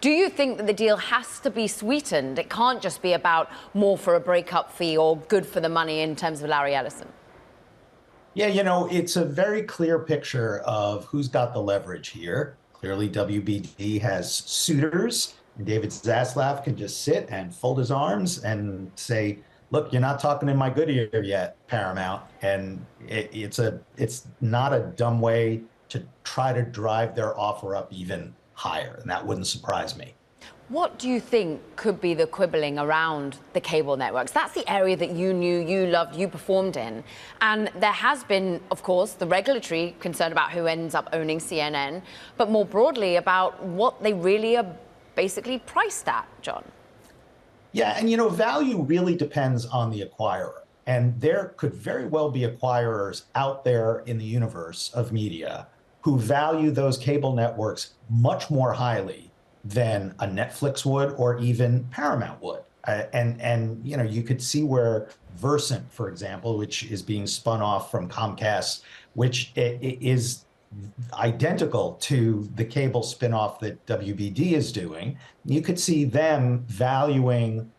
Do you think that the deal has to be sweetened? It can't just be about more for a breakup fee or good for the money in terms of Larry Ellison. Yeah, it's a very clear picture of who's got the leverage here. Clearly, WBD has suitors, and David Zaslav can just sit and fold his arms and say, look, you're not talking in my good ear yet, Paramount. And it's not a dumb way to try to drive their offer up even higher, and that wouldn't surprise me. What do you think could be the quibbling around the cable networks? That's the area that you knew, you loved, you performed in. And there has been, of course, the regulatory concern about who ends up owning CNN, but more broadly about what they really are basically priced at, Jon. Yeah, and value really depends on the acquirer. And there could very well be acquirers out there in the universe of media who value those cable networks much more highly than a Netflix would or even Paramount would. And you could see where Versant, for example, which is being spun off from Comcast, which is identical to the cable spinoff that WBD is doing. You could see them valuing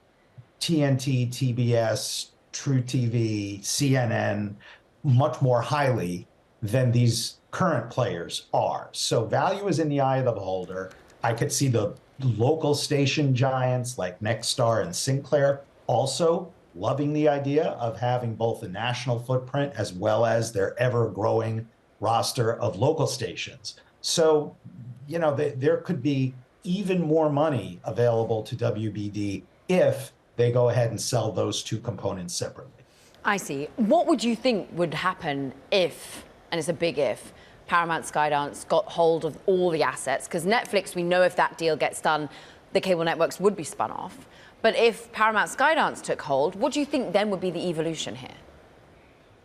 TNT, TBS, True TV, CNN much more highly than these current players are. So value is in the eye of the beholder. I could see the local station giants like Nexstar and Sinclair also loving the idea of having both a national footprint as well as their ever-growing roster of local stations. So, there could be even more money available to WBD if they go ahead and sell those two components separately. I see. What would you think would happen if, and it's a big if, Paramount Skydance got hold of all the assets? Because Netflix, we know if that deal gets done, the cable networks would be spun off. But if Paramount Skydance took hold, what do you think then would be the evolution here?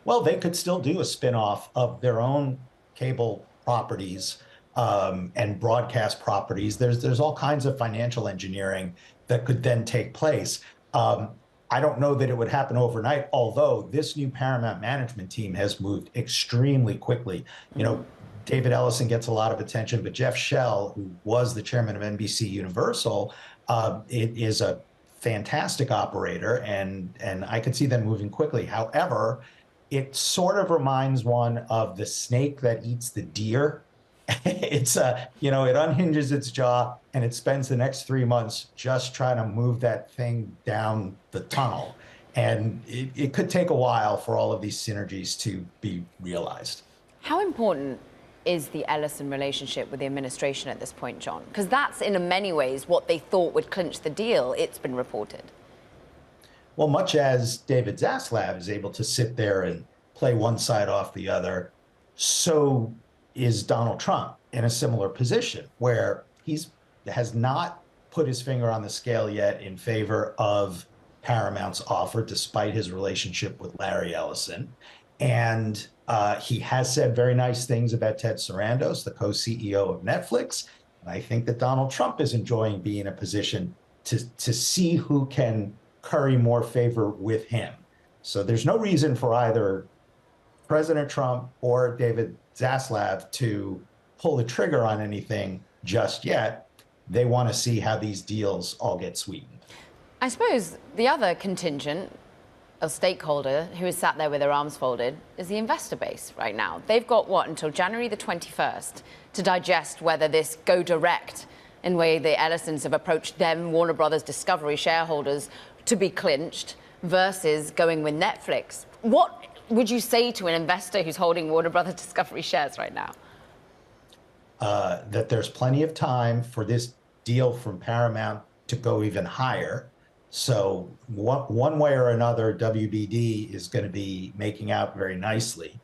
Well, they could still do a spin-off of their own cable properties and broadcast properties. There's all kinds of financial engineering that could then take place. I don't know that it would happen overnight, although this new Paramount management team has moved extremely quickly. David Ellison gets a lot of attention, but Jeff Shell, who was the chairman of NBC Universal, it is a fantastic operator, and I could see them moving quickly. However, it sort of reminds one of the snake that eats the deer. It unhinges its jaw and it spends the next 3 months just trying to move that thing down the tunnel. And it could take a while for all of these synergies to be realized. How important is the Ellison relationship with the administration at this point, Jon? Because that's in many ways what they thought would clinch the deal, it's been reported. Well, much as David Zaslav is able to sit there and play one side off the other, so is Donald Trump in a similar position where has not put his finger on the scale yet in favor of Paramount's offer, despite his relationship with Larry Ellison. And he has said very nice things about Ted Sarandos, the co-CEO of Netflix. And I think that Donald Trump is enjoying being in a position to see who can curry more favor with him. So there's no reason for either President Trump or David Zaslav to pull the trigger on anything just yet. They want to see how these deals all get sweetened. I suppose the other contingent, a stakeholder who is sat there with their arms folded, is the investor base right now. They've got, until January the 21st to digest whether this go direct in the way the Ellisons have approached them, Warner Brothers Discovery shareholders, to be clinched versus going with Netflix. What would you say to an investor who's holding Warner Brothers Discovery shares right now? That there's plenty of time for this deal from Paramount to go even higher. So one way or another, WBD is going to be making out very nicely.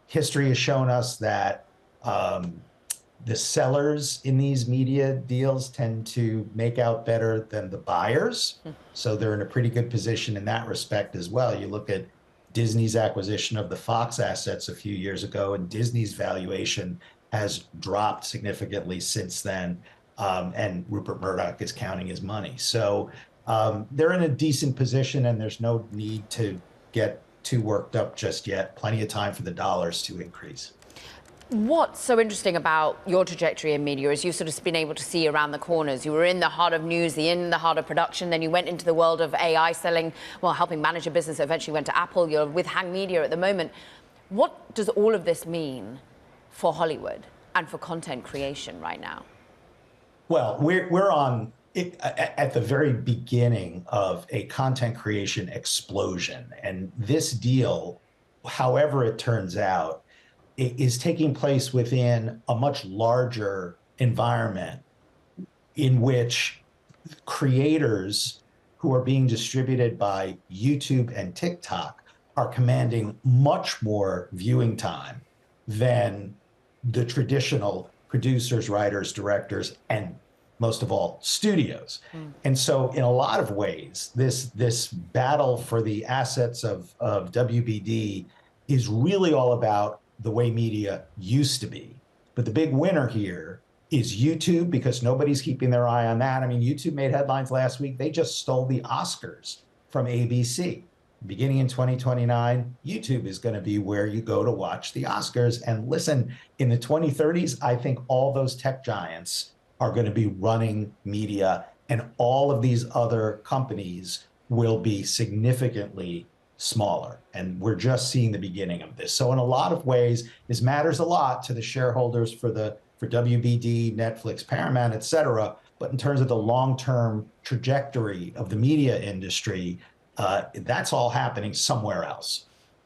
History has shown us that the sellers in these media deals tend to make out better than the buyers. So they're in a pretty good position in that respect as well. You look at Disney's acquisition of the Fox assets a few years ago, and Disney's valuation has dropped significantly since then. And Rupert Murdoch is counting his money. So they're in a decent position, and there's no need to get too worked up just yet. Plenty of time for the dollars to increase. What's so interesting about your trajectory in media is you've sort of been able to see around the corners. You were in the heart of news, in the heart of production, then you went into the world of AI selling, well, helping manage a business, eventually went to Apple. You're with Hang Media at the moment. What does all of this mean for Hollywood and for content creation right now? Well, we're on at the very beginning of a content creation explosion. And this deal, however it turns out, is taking place within a much larger environment in which creators who are being distributed by YouTube and TikTok are commanding much more viewing time than the traditional producers, writers, directors, and most of all, studios. And so in a lot of ways, this battle for the assets of WBD is really all about the way media used to be. But the big winner here is YouTube, because nobody's keeping their eye on that. I mean, YouTube made headlines last week. They just stole the Oscars from ABC. Beginning in 2029, YouTube is going to be where you go to watch the Oscars. And listen, in the 2030s, I think all those tech giants are going to be running media, and all of these other companies will be significantly smaller. And we're just seeing the beginning of this. So in a lot of ways, this matters a lot to the shareholders for WBD, Netflix, Paramount, et cetera. But in terms of the long-term trajectory of the media industry, that's all happening somewhere else.